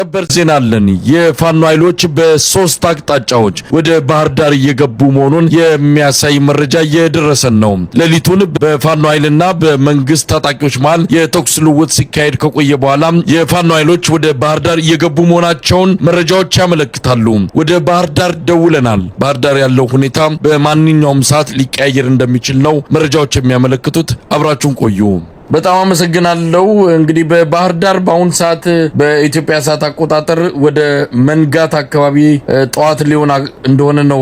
ሰበር ዜና አለን። የፋኖ ኃይሎች በሶስት አቅጣጫዎች ወደ ባህር ዳር እየገቡ መሆኑን የሚያሳይ መረጃ እየደረሰን ነው። ሌሊቱን በፋኖ ኃይልና በመንግስት ታጣቂዎች መሃል የተኩስ ልውውጥ ሲካሄድ ከቆየ በኋላ የፋኖ ኃይሎች ወደ ባህር ዳር እየገቡ መሆናቸውን መረጃዎች ያመለክታሉ። ወደ ባህር ዳር ደውለናል። ባህር ዳር ያለው ሁኔታ በማንኛውም ሰዓት ሊቀያየር እንደሚችል ነው መረጃዎች የሚያመለክቱት። አብራችሁን ቆዩ። በጣም አመሰግናለሁ። እንግዲህ በባህር ዳር በአሁን ሰዓት በኢትዮጵያ ሰዓት አቆጣጠር ወደ መንጋት አካባቢ ጠዋት ሊሆን እንደሆነ ነው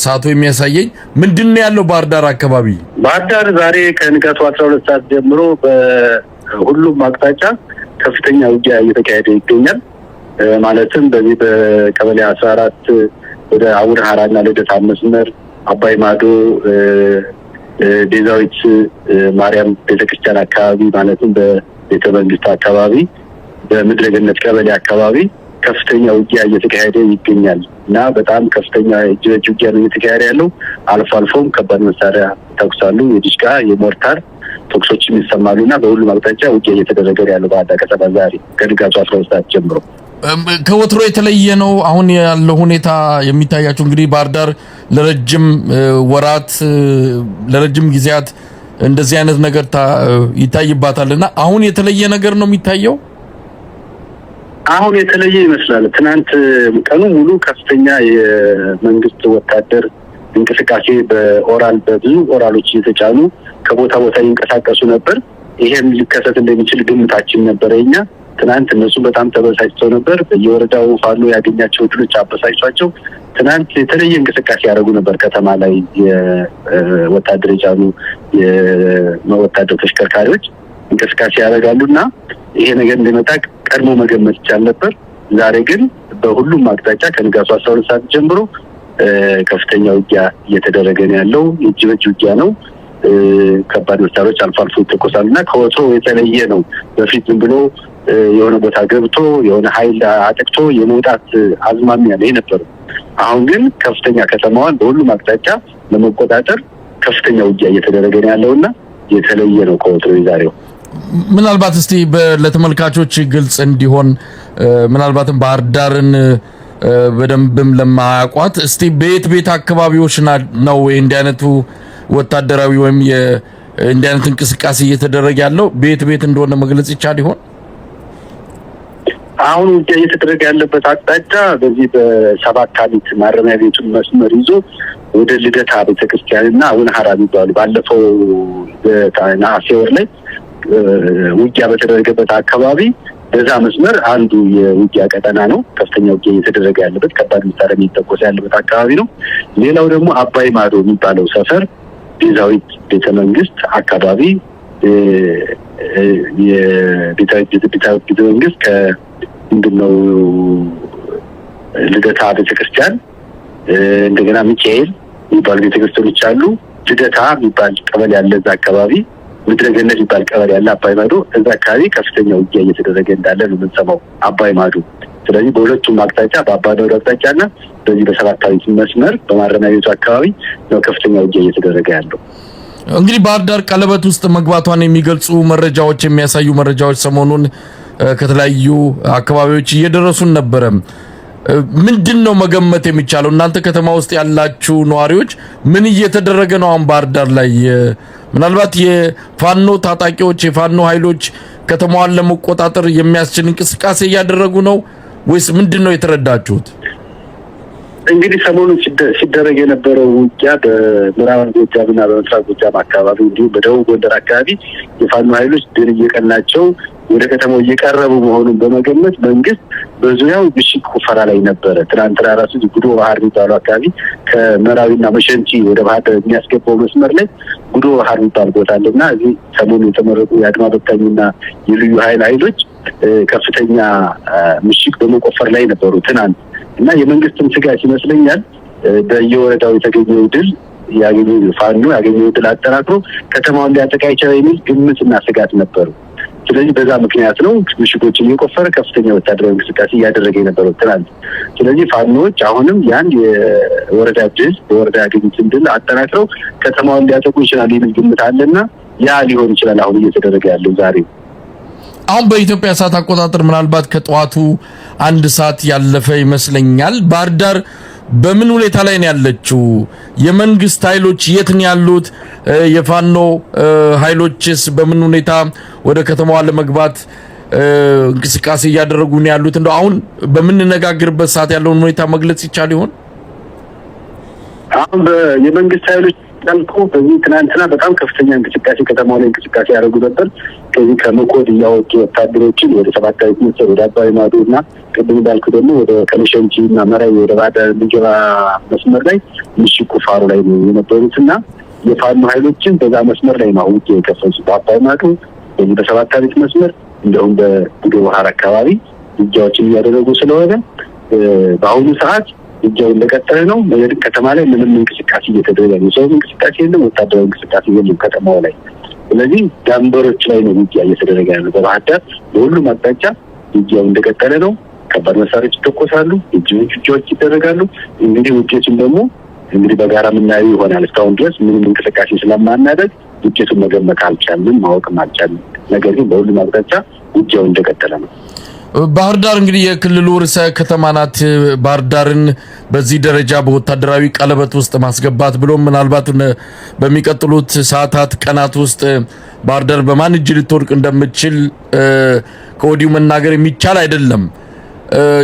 ሰዓቱ የሚያሳየኝ። ምንድነው ያለው ባህር ዳር አካባቢ? ባህር ዳር ዛሬ ከንጋቱ 12 ሰዓት ጀምሮ በሁሉም አቅጣጫ ከፍተኛ ውጊያ እየተካሄደ ይገኛል። ማለትም በዚህ በቀበሌ 14 ወደ አቡነ ሀራና ልደታ መስመር አባይ ማዶ ዴዛዊት ማርያም ቤተክርስቲያን አካባቢ ማለትም በቤተ መንግስት አካባቢ በምድረገነት ቀበሌ አካባቢ ከፍተኛ ውጊያ እየተካሄደ ይገኛል እና በጣም ከፍተኛ ውጊያ ነው እየተካሄደ ያለው። አልፎ አልፎም ከባድ መሳሪያ ተኩሳሉ፣ የዲሽቃ የሞርታር ተኩሶችም ይሰማሉና በሁሉም አቅጣጫ ውጊያ እየተደረገ ያለው ባህር ዳር ከተማ ዛሬ ከንጋቱ 12 ሰዓት ጀምሮ ከወትሮ የተለየ ነው አሁን ያለው ሁኔታ የሚታያችሁ። እንግዲህ ባህር ዳር ለረጅም ወራት ለረጅም ጊዜያት እንደዚህ አይነት ነገር ይታይባታልና አሁን የተለየ ነገር ነው የሚታየው። አሁን የተለየ ይመስላል። ትናንት ቀኑ ሙሉ ከፍተኛ የመንግስት ወታደር እንቅስቃሴ በኦራል በብዙ ኦራሎች እየተጫኑ ከቦታ ቦታ ይንቀሳቀሱ ነበር። ይሄም ሊከሰት እንደሚችል ግምታችን ነበር እኛ። ትናንት እነሱ በጣም ተበሳጭተው ነበር። በየወረዳው ፋኖ ያገኛቸው ድሎች አበሳጭቷቸው ትናንት የተለየ እንቅስቃሴ ያደርጉ ነበር። ከተማ ላይ የወታደር የጫኑ የወታደር ተሽከርካሪዎች እንቅስቃሴ ያደርጋሉና ይሄ ነገር እንደመጣ ቀድሞ መገመት ይቻል ነበር። ዛሬ ግን በሁሉም አቅጣጫ ከንጋቱ 12 ሰዓት ጀምሮ ከፍተኛ ውጊያ እየተደረገ ነው ያለው። የእጅ በእጅ ውጊያ ነው። ከባድ መሳሪያዎች አልፎ አልፎ ይተኮሳሉና ከወትሮ የተለየ ነው። በፊት ዝም ብሎ የሆነ ቦታ ገብቶ የሆነ ኃይል አጥቅቶ የመውጣት አዝማሚያ ላይ ነበር። አሁን ግን ከፍተኛ ከተማዋን በሁሉም አቅጣጫ ለመቆጣጠር ከፍተኛ ውጊያ እየተደረገ ነው ያለውና የተለየ ነው ከወትሮ ዛሬው። ምናልባት እስቲ ለተመልካቾች ግልጽ እንዲሆን ምናልባትም ባህር ዳርን በደንብም ለማያውቋት እስቲ ቤት አካባቢዎች ነው እንዲህ አይነቱ ወታደራዊ ወይም እንዲህ አይነት እንቅስቃሴ እየተደረገ ያለው ቤት እንደሆነ መግለጽ ይቻል ይሆን? አሁን ውጊያ እየተደረገ ያለበት አቅጣጫ በዚህ በሰባት አሊት ማረሚያ ቤቱን መስመር ይዞ ወደ ልደታ ቤተክርስቲያንና አቡነ ሀራ የሚባሉ ባለፈው ነሐሴ ወር ላይ ውጊያ በተደረገበት አካባቢ በዛ መስመር አንዱ የውጊያ ቀጠና ነው። ከፍተኛ ውጊያ እየተደረገ ያለበት ከባድ መሳሪያ እየተኮሰ ያለበት አካባቢ ነው። ሌላው ደግሞ አባይ ማዶ የሚባለው ሰፈር ዴዛዊት ቤተ መንግስት አካባቢ የቤተ መንግስት ምንድነው ልደታ ቤተክርስቲያን እንደገና ሚካኤል የሚባሉ ቤተክርስቲያኖች አሉ። ልደታ የሚባል ቀበሌ ያለ እዛ አካባቢ ምድረገነት የሚባል ቀበሌ ያለ አባይ ማዶ እዛ አካባቢ ከፍተኛ ውጊያ እየተደረገ እንዳለ ነው የምንሰማው አባይ ማዶ። ስለዚህ በሁለቱም አቅጣጫ በአባይ ማዶ አቅጣጫና በዚህ በሰባታዊት መስመር በማረሚያ ቤቱ አካባቢ ነው ከፍተኛ ውጊያ እየተደረገ ያለው። እንግዲህ ባህር ዳር ቀለበት ውስጥ መግባቷን የሚገልጹ መረጃዎች የሚያሳዩ መረጃዎች ሰሞኑን ከተለያዩ አካባቢዎች እየደረሱን ነበረ። ምንድነው መገመት የሚቻለው? እናንተ ከተማ ውስጥ ያላችሁ ነዋሪዎች ምን እየተደረገ ነው አሁን ባህር ዳር ላይ? ምናልባት የፋኖ ታጣቂዎች የፋኖ ኃይሎች ከተማዋን ለመቆጣጠር የሚያስችል እንቅስቃሴ እያደረጉ ነው ወይስ ምንድነው የተረዳችሁት? እንግዲህ ሰሞኑን ሲደረግ የነበረው ውጊያ በምዕራብ ጎጃምና በምስራቅ ጎጃም አካባቢ እንዲሁም በደቡብ ጎንደር አካባቢ የፋኖ ኃይሎች ድል እየቀናቸው ወደ ከተማው እየቀረቡ መሆኑን በመገመት መንግስት በዙሪያው ምሽግ ቁፈራ ላይ ነበረ። ትናንትና ራሱ ጉዶ ባህር የሚባሉ አካባቢ ከመራዊና መሸንቲ ወደ ባህር ዳር የሚያስገባው መስመር ላይ ጉዶ ባህር የሚባል ቦታ አለና እዚህ ሰሞኑን የተመረጡ የአድማ በታኝና የልዩ ኃይሎች ከፍተኛ ምሽግ በመቆፈር ላይ ነበሩ ትናንት እና የመንግስትም ስጋት ይመስለኛል በየወረዳው የተገኘው ድል ፋኖ ያገኘው ድል አጠናክሮ ከተማውን ሊያጠቃ ይችላል የሚል ግምትና ስጋት ነበሩ። ስለዚህ በዛ ምክንያት ነው ምሽጎችን እየቆፈረ ከፍተኛ ወታደራዊ እንቅስቃሴ እያደረገ የነበረው ትናንት። ስለዚህ ፋኖዎች አሁንም ያን የወረዳ ድል በወረዳ ያገኙትን ድል አጠናክረው ከተማውን ሊያጠቁ ይችላል የሚል ግምት አለና ያ ሊሆን ይችላል አሁን እየተደረገ ያለው ዛሬ። አሁን በኢትዮጵያ ሰዓት አቆጣጠር ምናልባት ከጠዋቱ 1 ሰዓት ያለፈ ይመስለኛል። ባህር ዳር በምን ሁኔታ ላይ ነው ያለችው? የመንግስት ኃይሎች የት ነው ያሉት? የፋኖ ኃይሎችስ በምን ሁኔታ ወደ ከተማዋ ለመግባት እንቅስቃሴ እያደረጉ ነው ያሉት? እንደው አሁን በምንነጋገርበት ሰዓት ያለውን ሁኔታ መግለጽ ይቻል ይሆን? አሁን የመንግስት ኃይሎች ታልኩ በዚህ ትናንትና በጣም ከፍተኛ እንቅስቃሴ ከተማው ላይ እንቅስቃሴ ያደረጉ ነበር። ከዚህ ከመኮድ እያወጡ ወታደሮችን ወደ ሰባታዊት መስመር ወደ አባይ ማዶ እና ቅድም እንዳልኩ ደግሞ ወደ ከመሸንጂ እና መራዊ ወደ ባዳ ልጅራ መስመር ላይ ምሽግ ቁፋሮ ላይ ነው የነበሩትና የፋኖ ኃይሎችን በዛ መስመር ላይ ነው ውጊያ የከፈቱት። በአባይ ማዶ በዚህ በሰባታዊት መስመር እንደውም በጉዶ ባህር አካባቢ ውጊያዎችን እያደረጉ ስለሆነ በአሁኑ ሰዓት ውጊያው እንደቀጠለ ነው። በየድቅ ከተማ ላይ ምንም እንቅስቃሴ እየተደረገ ነው። ሰው እንቅስቃሴ የለም፣ ወታደራዊ እንቅስቃሴ የለም ከተማው ላይ። ስለዚህ ዳንበሮች ላይ ነው ውጊያ እየተደረገ ያለው። በባህር ዳር በሁሉም አቅጣጫ ውጊያው እንደቀጠለ ነው። ከባድ መሳሪያዎች ይተኮሳሉ፣ እጅ ውጊያዎች ይደረጋሉ። እንግዲህ ውጤቱን ደግሞ በጋራ የምናየው ይሆናል። እስካሁን ድረስ ምንም እንቅስቃሴ ስለማናደርግ ውጤቱን መገመት አልቻልንም፣ ማወቅም አልቻልንም። ነገር ግን በሁሉም አቅጣጫ ውጊያው እንደቀጠለ ነው። ባህር ዳር እንግዲህ የክልሉ ርዕሰ ከተማ ናት። ባህር ዳርን በዚህ ደረጃ በወታደራዊ ቀለበት ውስጥ ማስገባት ብሎ ምናልባት በሚቀጥሉት ሰዓታት ቀናት ውስጥ ባህር ዳር በማን እጅ ልትወድቅ እንደምትችል ከወዲሁ መናገር የሚቻል አይደለም።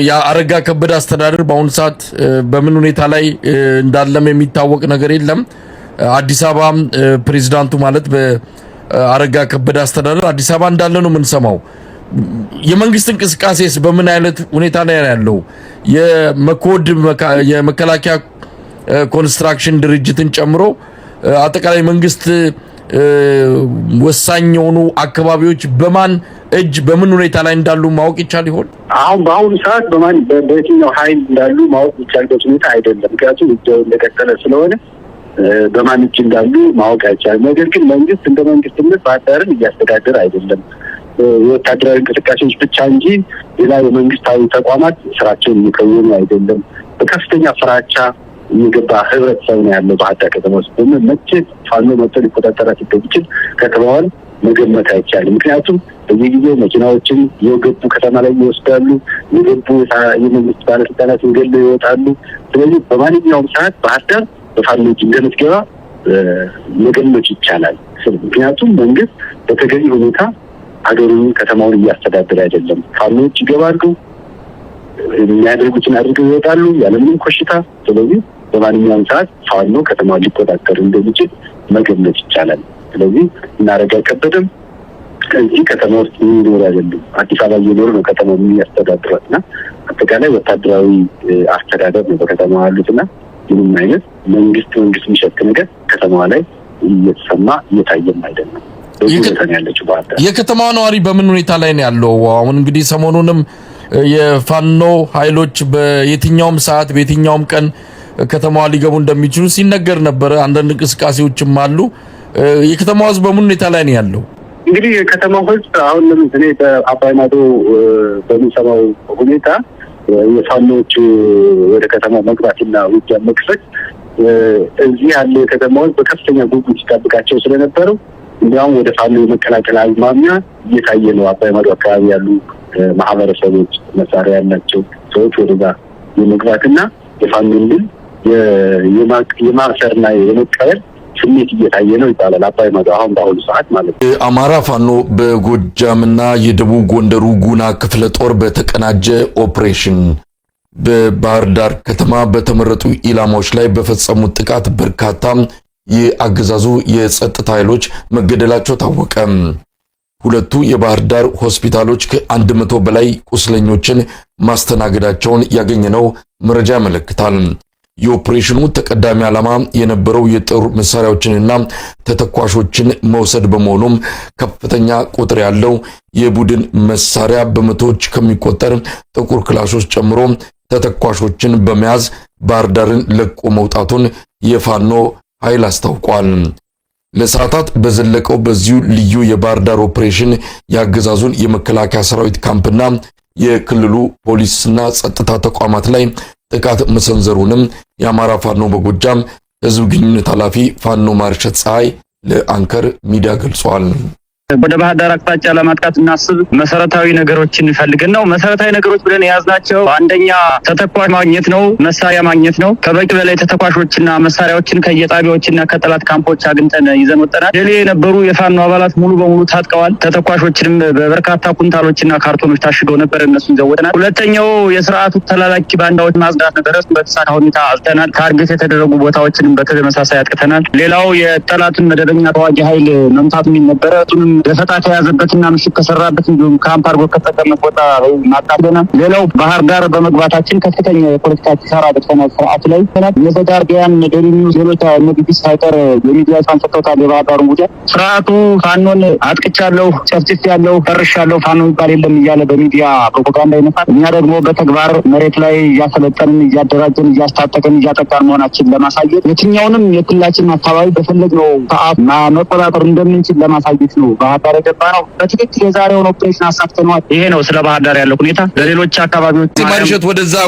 የአረጋ ከበደ አስተዳደር በአሁኑ ሰዓት በምን ሁኔታ ላይ እንዳለም የሚታወቅ ነገር የለም። አዲስ አበባ ፕሬዝዳንቱ ማለት በአረጋ ከበደ አስተዳደር አዲስ አበባ እንዳለ ነው የምንሰማው። የመንግስት እንቅስቃሴስ በምን አይነት ሁኔታ ላይ ያለው? የመኮድ የመከላከያ ኮንስትራክሽን ድርጅትን ጨምሮ አጠቃላይ መንግስት ወሳኝ የሆኑ አካባቢዎች በማን እጅ በምን ሁኔታ ላይ እንዳሉ ማወቅ ይቻል ይሆን? አሁን በአሁኑ ሰዓት በየትኛው ኃይል እንዳሉ ማወቅ ይቻልበት ሁኔታ አይደለም። ምክንያቱም ውጊያው እንደቀጠለ ስለሆነ በማን እጅ እንዳሉ ማወቅ አይቻልም። ነገር ግን መንግስት እንደ መንግስትነት ባህር ዳርን እያስተዳደረ አይደለም። የወታደራዊ እንቅስቃሴዎች ብቻ እንጂ ሌላ የመንግስታዊ ተቋማት ስራቸውን እየከወኑ አይደለም። በከፍተኛ ፍራቻ የገባ ህብረተሰብ ነው ያለው ባህር ዳር ከተማ ውስጥ። መቼ ፋኖ መጥቶ ሊቆጣጠራት ይችል ከተማዋን መገመት አይቻልም። ምክንያቱም በየጊዜው መኪናዎችን የገቡ ከተማ ላይ ይወስዳሉ፣ የገቡ የመንግስት ባለስልጣናት ገለው ይወጣሉ። ስለዚህ በማንኛውም ሰዓት ባህር ዳር በፋኖ እጅ እንደምትገባ መገመት ይቻላል። ምክንያቱም መንግስት በተገቢ ሁኔታ ሀገሩን ከተማውን እያስተዳደረ አይደለም። ፋኖች ይገባሉ፣ የሚያደርጉትን አድርገው ይወጣሉ ያለምንም ኮሽታ። ስለዚህ በማንኛውም ሰዓት ፋኖ ከተማውን ሊቆጣጠር እንደሚችል መገመት ይቻላል። ስለዚህ እናረጋ ከበደም ከዚህ ከተማ ውስጥ የሚኖር አይደለም፣ አዲስ አበባ እየኖሩ ነው ከተማው የሚያስተዳድሯትና አጠቃላይ ወታደራዊ አስተዳደር ነው በከተማዋ ያሉትና ምንም አይነት መንግስት የሚሸት ነገር ከተማዋ ላይ እየተሰማ እየታየም አይደለም። የከተማዋ ነዋሪ በምን ሁኔታ ላይ ነው ያለው? አሁን እንግዲህ ሰሞኑንም የፋኖ ኃይሎች በየትኛውም ሰዓት በየትኛውም ቀን ከተማዋ ሊገቡ እንደሚችሉ ሲነገር ነበር። አንዳንድ እንቅስቃሴዎችም አሉ። የከተማዋ ህዝብ በምን ሁኔታ ላይ ነው ያለው? እንግዲህ የከተማው ህዝብ አሁን ለምሳሌ በአባይ ማዶ በሚሰማው ሁኔታ የፋኖች ወደ ከተማ መግባትና ውጊያ መክፈት እዚህ ያለ የከተማው ህዝብ በከፍተኛ ጉጉት ሲጠብቃቸው ስለነበረው እንዲያውም ወደ ፋኖ የመቀላቀል አዝማሚያ እየታየ ነው። አባይ ማዶ አካባቢ ያሉ ማህበረሰቦች መሳሪያ ያላቸው ሰዎች ወደዛ የመግባትና የፋኖን ድል የማሰርና የመቀበል ስሜት እየታየ ነው ይባላል። አባይ ማዶ አሁን በአሁኑ ሰዓት ማለት ነው። አማራ ፋኖ በጎጃምና የደቡብ ጎንደሩ ጉና ክፍለ ጦር በተቀናጀ ኦፕሬሽን በባህር ዳር ከተማ በተመረጡ ኢላማዎች ላይ በፈጸሙት ጥቃት በርካታ የአገዛዙ የጸጥታ ኃይሎች መገደላቸው ታወቀ። ሁለቱ የባህር ዳር ሆስፒታሎች ከ100 በላይ ቁስለኞችን ማስተናገዳቸውን ያገኘነው መረጃ ያመለክታል። የኦፕሬሽኑ ተቀዳሚ ዓላማ የነበረው የጦር መሳሪያዎችንና ተተኳሾችን መውሰድ በመሆኑም ከፍተኛ ቁጥር ያለው የቡድን መሳሪያ በመቶዎች ከሚቆጠር ጥቁር ክላሾች ጨምሮ ተተኳሾችን በመያዝ ባህር ዳርን ለቆ መውጣቱን የፋኖ ኃይል አስታውቋል። ለሰዓታት በዘለቀው በዚሁ ልዩ የባህር ዳር ኦፕሬሽን ያገዛዙን የመከላከያ ሰራዊት ካምፕና የክልሉ ፖሊስና ጸጥታ ተቋማት ላይ ጥቃት መሰንዘሩንም የአማራ ፋኖ በጎጃም ህዝብ ግንኙነት ኃላፊ ፋኖ ማርሸት ፀሐይ ለአንከር ሚዲያ ገልጿል። ወደ ባህር ዳር አቅጣጫ ለማጥቃት እናስብ መሰረታዊ ነገሮችን ፈልገን ነው። መሰረታዊ ነገሮች ብለን የያዝናቸው አንደኛ ተተኳሽ ማግኘት ነው፣ መሳሪያ ማግኘት ነው። ከበቂ በላይ ተተኳሾችና መሳሪያዎችን ከየጣቢያዎችና ከጠላት ካምፖች አግኝተን ይዘን ወጣናል። ሌላ የነበሩ የፋኖ አባላት ሙሉ በሙሉ ታጥቀዋል። ተተኳሾችንም በበርካታ ኩንታሎችና ካርቶኖች ታሽገው ነበር፣ እነሱን ዘወተናል። ሁለተኛው የስርዓቱ ተላላኪ ባንዳዎች ማጽዳት ነበር። በተሳካ ሁኔታ አጽድተናል። ታርጌት የተደረጉ ቦታዎችንም በተመሳሳይ አጥቅተናል። ሌላው የጠላትን መደበኛ ተዋጊ ኃይል መምታት ነበረ። እሱንም ደፈጣ ከያዘበትና ምሽግ ከሰራበት እንዲሁም ካምፕ አድርጎ ከተጠቀመበት ቦታ ማቃደናል። ሌላው ባህር ዳር በመግባታችን ከፍተኛ የፖለቲካ ኪሳራ ደርሰናል። ስርዓቱ ላይ የዘጋርዲያን ዴሊኒውስ ሌሎች ንግዲስ ሳይቀር የሚዲያ ሳንሰጥተውታል። የባህር ዳሩን ጉዳይ ስርዓቱ ፋኖን አጥቅቻለሁ፣ ጨፍጭፌያለሁ፣ ፈርሻለሁ፣ ፋኖ የሚባል የለም እያለ በሚዲያ ፕሮፓጋንዳ ይነፋል። እኛ ደግሞ በተግባር መሬት ላይ እያሰለጠንን፣ እያደራጀን፣ እያስታጠቅን፣ እያጠቃን መሆናችን ለማሳየት የትኛውንም የክልላችን አካባቢ በፈለግነው ሰዓት መቆጣጠር እንደምንችል ለማሳየት ነው ባህር ዳር የገባ ነው። በትክክል የዛሬውን ኦፕሬሽን አሳክተነዋል። ይሄ ነው ስለ ባህር ዳር ያለው ሁኔታ። ለሌሎች አካባቢዎች ማርሸት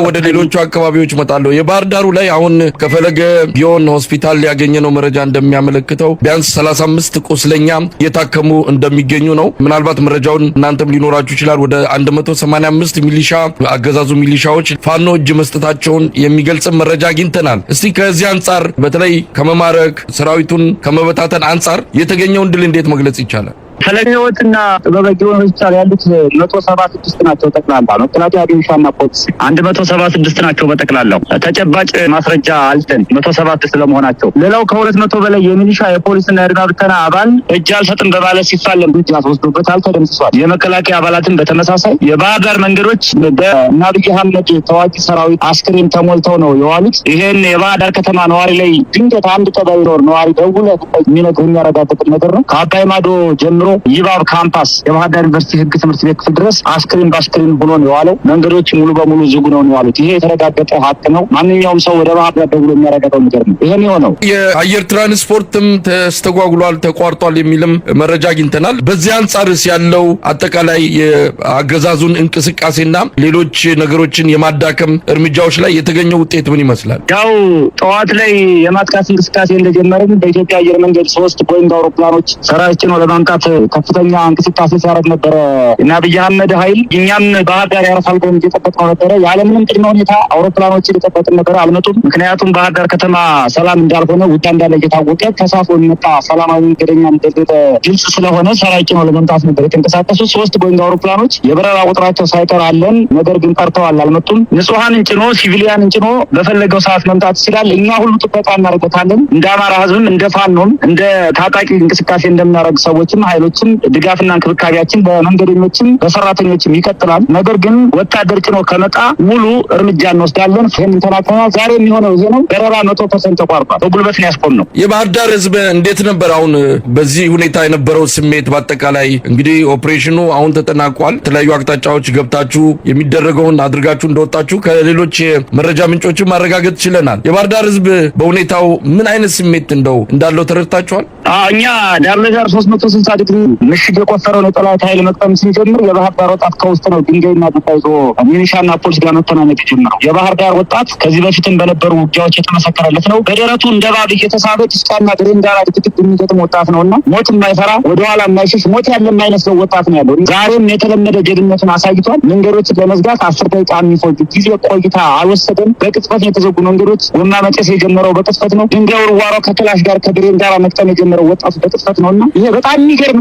ወደ ሌሎቹ አካባቢዎች መጣለሁ። የባህር ዳሩ ላይ አሁን ከፈለገ ቢሆን ሆስፒታል ያገኘነው መረጃ እንደሚያመለክተው ቢያንስ 35 ቁስለኛ እየታከሙ እንደሚገኙ ነው። ምናልባት መረጃውን እናንተም ሊኖራችሁ ይችላል። ወደ 185 ሚሊሻ አገዛዙ ሚሊሻዎች ፋኖ እጅ መስጠታቸውን የሚገልጽ መረጃ አግኝተናል። እስቲ ከዚህ አንጻር በተለይ ከመማረክ ሰራዊቱን ከመበታተን አንጻር የተገኘውን ድል እንዴት መግለጽ ይቻላል? ፈለገ ሕይወትና ጥበበ ጊዮን ሆስፒታል ያሉት 176 ናቸው ጠቅላላ። መከላከያ ሚሊሻና ፖሊስ 176 ናቸው በጠቅላላው። ተጨባጭ ማስረጃ አልተን 107 ስለመሆናቸው። ሌላው ከ200 በላይ የሚሊሻ የፖሊስና የአድማ ብተና አባል እጅ አልሰጥም በማለት ሲፋለም እጅ አስወስዶበታል፣ ተደምስሷል። የመከላከያ አባላትን በተመሳሳይ የባህር ዳር መንገዶች በአብይ አህመድ ተዋጊ ሰራዊት አስክሬን ተሞልተው ነው የዋሉት። ይሄን የባህር ዳር ከተማ ነዋሪ ላይ ድንገት አንድ ቀበሌ ነዋሪ ደውለህ የሚነግርህ የሚያረጋግጥ ነገር ነው። ከአባይ ማዶ ጀምሮ ይባብ ካምፓስ የባህር ዳር ዩኒቨርሲቲ ህግ ትምህርት ቤት ክፍል ድረስ አስክሬን በአስክሬን ሆኖ ነው የዋለው። መንገዶች ሙሉ በሙሉ ዝግ ነው የዋሉት። ይሄ የተረጋገጠ ሀቅ ነው። ማንኛውም ሰው ወደ ባህር ዳር ደውሎ የሚያረጋግጠው ነገር ነው። ይሄ ነው። የአየር ትራንስፖርትም ተስተጓጉሏል፣ ተቋርጧል የሚልም መረጃ አግኝተናል። በዚህ አንጻርስ ያለው አጠቃላይ የአገዛዙን እንቅስቃሴና ሌሎች ነገሮችን የማዳከም እርምጃዎች ላይ የተገኘው ውጤት ምን ይመስላል? ያው ጠዋት ላይ የማጥቃት እንቅስቃሴ እንደጀመረን በኢትዮጵያ አየር መንገድ 3 ቦይንግ አውሮፕላኖች ሰራዊት ነው ለማምጣት ከፍተኛ እንቅስቃሴ ሲያደርግ ነበረ እና አብይ አህመድ ኃይል እኛም ባህር ዳር ያርፋል ብለን እየጠበቅነው ነበረ። ያለምንም ቅድመ ሁኔታ አውሮፕላኖችን እየጠበቅን ነበረ፣ አልመጡም። ምክንያቱም ባህር ዳር ከተማ ሰላም እንዳልሆነ ውጣ እንዳለ እየታወቀ ተሳፍሮ የሚመጣ ሰላማዊ መንገደኛ እንደሌለ ግልጽ ስለሆነ ሰራዊት ነው ለመምጣት ነበር የተንቀሳቀሱት። 3 ቦይንግ አውሮፕላኖች የበረራ ቁጥራቸው ሳይቀር አለን፣ ነገር ግን ቀርተዋል፣ አልመጡም። ንጹሐንን ጭኖ ሲቪሊያንን ጭኖ በፈለገው ሰዓት መምጣት ይችላል። እኛ ሁሉ ጥበቃ እናደርገታለን። እንደ አማራ ህዝብም እንደ ፋኖም እንደ ታጣቂ እንቅስቃሴ እንደምናደርግ ሰዎችም ኃይሎችም ድጋፍና እንክብካቤያችን በመንገደኞችም በሰራተኞችም ይቀጥላል። ነገር ግን ወታደር ጭኖ ከመጣ ሙሉ እርምጃ እንወስዳለን። ይህን ተናግረናል። ዛሬ የሚሆነው ይሄ ነው። በረራ 100% ተቋርጧል። በጉልበት ነው ያስቆም ነው። የባህር ዳር ህዝብ እንዴት ነበር አሁን በዚህ ሁኔታ የነበረው ስሜት? በአጠቃላይ እንግዲህ ኦፕሬሽኑ አሁን ተጠናቋል። የተለያዩ አቅጣጫዎች ገብታችሁ የሚደረገውን አድርጋችሁ እንደወጣችሁ ከሌሎች መረጃ ምንጮችም ማረጋገጥ ችለናል። የባህር ዳር ህዝብ በሁኔታው ምን አይነት ስሜት እንዳለው ተረድታችኋል? እኛ ዳር ለዳር 360 ዲግሪ ምሽግ የቆፈረውን የጠላት ኃይል መቅጠም ስንጀምር የባህር ዳር ወጣት ከውስጥ ነው ድንጋይና ዱላ ይዞ ሚሊሻና ፖሊስ ጋር መተናነቅ የጀመረው። የባህር ዳር ወጣት ከዚህ በፊትም በነበሩ ውጊያዎች የተመሰከረለት ነው። በደረቱ እንደ እባብ እየተሳበ ጭቃና ግሬንዳራ ድቅድቅ የሚገጥም ወጣት ነውና ሞት የማይፈራ ወደኋላ የማይሸሽ ሞት ያለ የማይመስለው ወጣት ነው ያለው። ዛሬም የተለመደ ጀግንነቱን አሳይቷል። መንገዶችን ለመዝጋት 10 ደቂቃ የሚፈጅ ጊዜ ቆይታ አልወሰደም። በቅጽበት የተዘጉ መንገዶች ጎማ መጨስ የጀመረው በቅጽበት ነው። ድንጋይ ውርዋሮ ከክላሽ ጋር ከግሬንዳራ መቅጠም የጀመረው ወጣቱ በቅጽበት ነውና ይሄ በጣም የሚገርም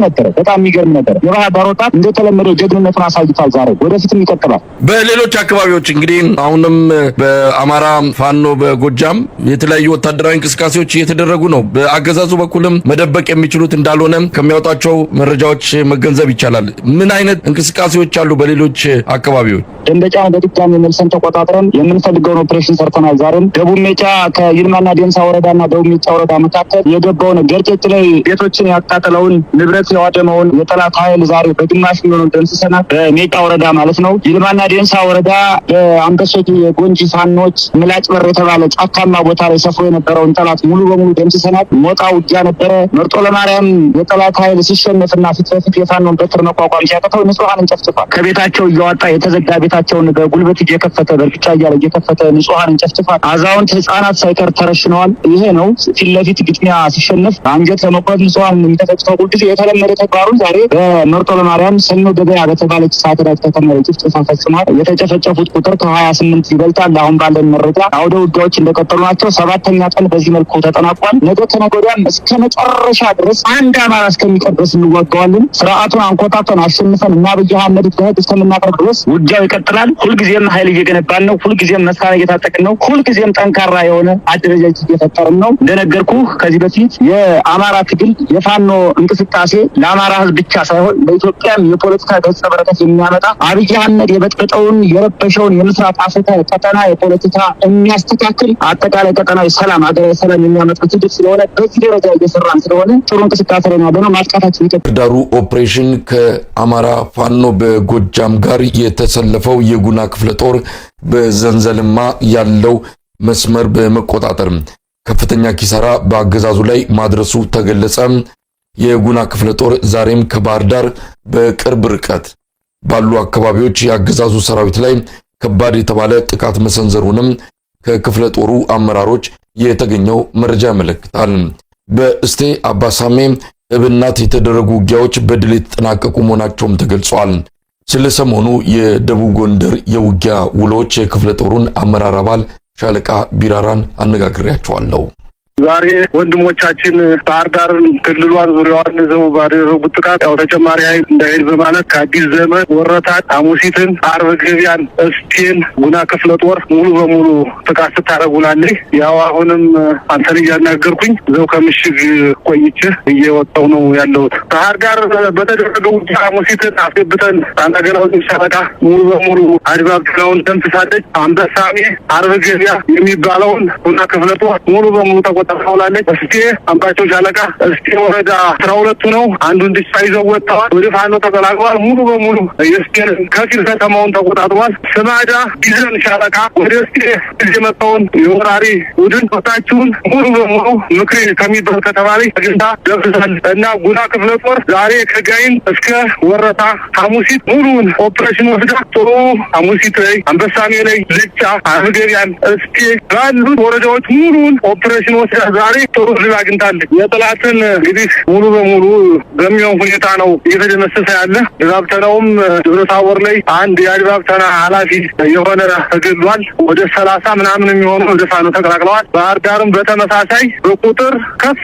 ነበር። የባህር ዳር ወጣት እንደተለመደው ጀግንነቱን አሳይቷል። ዛሬ ወደፊትም ይቀጥላል። በሌሎች አካባቢዎች እንግዲህ አሁንም በአማራ ፋኖ በጎጃም የተለያዩ ወታደራዊ እንቅስቃሴዎች እየተደረጉ ነው። በአገዛዙ በኩልም መደበቅ የሚችሉት እንዳልሆነ ከሚያወጣቸው መረጃዎች መገንዘብ ይቻላል። ምን አይነት እንቅስቃሴዎች አሉ በሌሎች አካባቢዎች? ደንበጫን በድጋሚ መልሰን ተቆጣጥረን የምንፈልገውን ኦፕሬሽን ሰርተናል። ዛሬም ደቡብ ሜጫ ከይልማና ዴንሳ ወረዳና ደቡብ ሜጫ ወረዳ መካከል የገባውን ገርጨጭ ላይ ቤቶችን ያቃጠለውን ንብረት ያወደመውን የጠላት ኃይል ዛሬ በግማሽ የሚሆነውን ደምስሰናል። በሜጫ ወረዳ ማለት ነው። ይልማና ዴንሳ ወረዳ በአንበሶች የጎንጂ ፋኖች ምላጭ በር የተባለ ጫካማ ቦታ ላይ ሰፍሮ የነበረውን ጠላት ሙሉ በሙሉ ደምስሰናል። ሞጣ ውጊያ ነበረ። መርጦ ለማርያም የጠላት ኃይል ሲሸነፍና ፊት ለፊት የፋኖን በትር መቋቋም ሲያቅተው ንጹሐንን ጨፍጭፏል። ከቤታቸው እያወጣ የተዘጋ ቤት ቤታቸውን በጉልበት እየከፈተ በርግጫ እየከፈተ ንጹሃንን ጨፍጭፏል። አዛውንት ህጻናት ሳይቀር ተረሽነዋል። ይሄ ነው ፊት ለፊት ግጥሚያ ሲሸነፍ አንገት ለመቁረጥ ንጹሃን የሚተፈጭተው ሁልጊዜ የተለመደ ተግባሩን ዛሬ በመርጦ ለማርያም ሰኞ ገበያ በተባለች ሳትራት ከተማ ጭፍጨፋ ፈጽሟል። የተጨፈጨፉት ቁጥር ከ28 ይበልጣል። አሁን ባለን መረጃ አውደ ውጊያዎች እንደቀጠሉ ናቸው። 7ኛ ቀን በዚህ መልኩ ተጠናቋል። ነገ ከነገ ወዲያም እስከ መጨረሻ ድረስ አንድ አማራ እስከሚቀር ድረስ እንዋጋዋለን። ስርዓቱን አንኮታተን አሸንፈን እና አብይ አህመድ ጋር እስከምናቀርብ ድረስ ውጊያው ይቀጥላል። ሁልጊዜም ኃይል እየገነባን ነው። ሁልጊዜም መሳሪያ እየታጠቅን ነው። ሁልጊዜም ጠንካራ የሆነ አደረጃጀት እየፈጠርን ነው። እንደነገርኩ ከዚህ በፊት የአማራ ትግል የፋኖ እንቅስቃሴ ለአማራ ህዝብ ብቻ ሳይሆን በኢትዮጵያም የፖለቲካ ገጸ በረከት የሚያመጣ አብይ አህመድ የበጠጠውን የረበሸውን የምስራቅ አፍሪካ ቀጠና የፖለቲካ የሚያስተካክል አጠቃላይ ቀጠናዊ ሰላም ሀገራዊ ሰላም የሚያመጣ ትግል ስለሆነ በዚህ ደረጃ እየሰራን ስለሆነ ጥሩ እንቅስቃሴ ላይ ያለነው ማጥቃታችን ይቀጥላል። ዳሩ ኦፕሬሽን ከአማራ ፋኖ በጎጃም ጋር የተሰለፈው የጉና ክፍለ ጦር በዘንዘልማ ያለው መስመር በመቆጣጠር ከፍተኛ ኪሳራ በአገዛዙ ላይ ማድረሱ ተገለጸ። የጉና ክፍለ ጦር ዛሬም ከባህር ዳር በቅርብ ርቀት ባሉ አካባቢዎች የአገዛዙ ሰራዊት ላይ ከባድ የተባለ ጥቃት መሰንዘሩንም ከክፍለ ጦሩ አመራሮች የተገኘው መረጃ ያመለክታል። በእስቴ አባሳሜ እብናት የተደረጉ ውጊያዎች በድል የተጠናቀቁ መሆናቸውም ተገልጿል። ስለ ሰሞኑ የደቡብ ጎንደር የውጊያ ውሎች የክፍለ ጦሩን አመራር አባል ሻለቃ ቢራራን አነጋግሬያቸዋለሁ። ዛሬ ወንድሞቻችን ባህር ዳርን ክልሏን ዙሪያዋን ይዘው ባደረጉት ጥቃት ያው ተጨማሪ ኃይል እንዳይል በማለት ከአዲስ ዘመን ወረታን፣ ሐሙሲትን፣ አርብ ገቢያን፣ እስቴን ጉና ክፍለ ጦር ሙሉ በሙሉ ጥቃት ስታደርጉላለች። ያው አሁንም አንተን እያናገርኩኝ እዛው ከምሽግ ቆይቼ እየወጣው ነው ያለሁት። ባህር ዳር በተደረገው ውጊያ ሐሙሲትን አስገብተን ታናገናው ሻለቃ ሙሉ በሙሉ አድባብተናውን ደምስሳለች። አንበሳሜ፣ አርብ ገቢያ የሚባለውን ጉና ክፍለ ጦር ሙሉ በሙሉ ተቆጣጥረውላለች። እስቴ አምባቸው ሻለቃ እስቴ ወረዳ 12 ነው። አንዱን ድቻ ይዘው ወጥተዋል። ወደ ፋኖ ተቀላቅለዋል። ሙሉ በሙሉ የእስቴን ከፊል ከተማውን ተቆጣጥሯል። ስማዳ ቢዘን ሻለቃ ወደ እስቴ የመጣውን የወራሪ ቡድን ወጣችሁን ሙሉ በሙሉ ምክሬ ከሚባል ከተማ ላይ ተገንታ ደብሳል እና ጉና ክፍለ ጦር ዛሬ ከጋይን እስከ ወረታ ሐሙሲት ሙሉን ኦፕሬሽን ወስዳ ጥሩ ሐሙሲት ላይ አንበሳሜ ላይ ልጫ አርገቢያን እስቴ ባሉት ወረዳዎች ሙሉን ኦፕሬሽን ወስዳ ዛሬ ጥሩ ድል አግኝታለች። የጠላትን እንግዲህ ሙሉ በሙሉ በሚሆን ሁኔታ ነው እየተደመሰሰ ያለ። የባብተናውም ደብረታቦር ላይ አንድ የአድባብተና ኃላፊ የሆነ ተገድሏል። ወደ 30 ምናምን የሚሆኑ ወደ ፋኖ ተቀላቅለዋል። ባህር ዳርም በተመሳሳይ በቁጥር ከፍ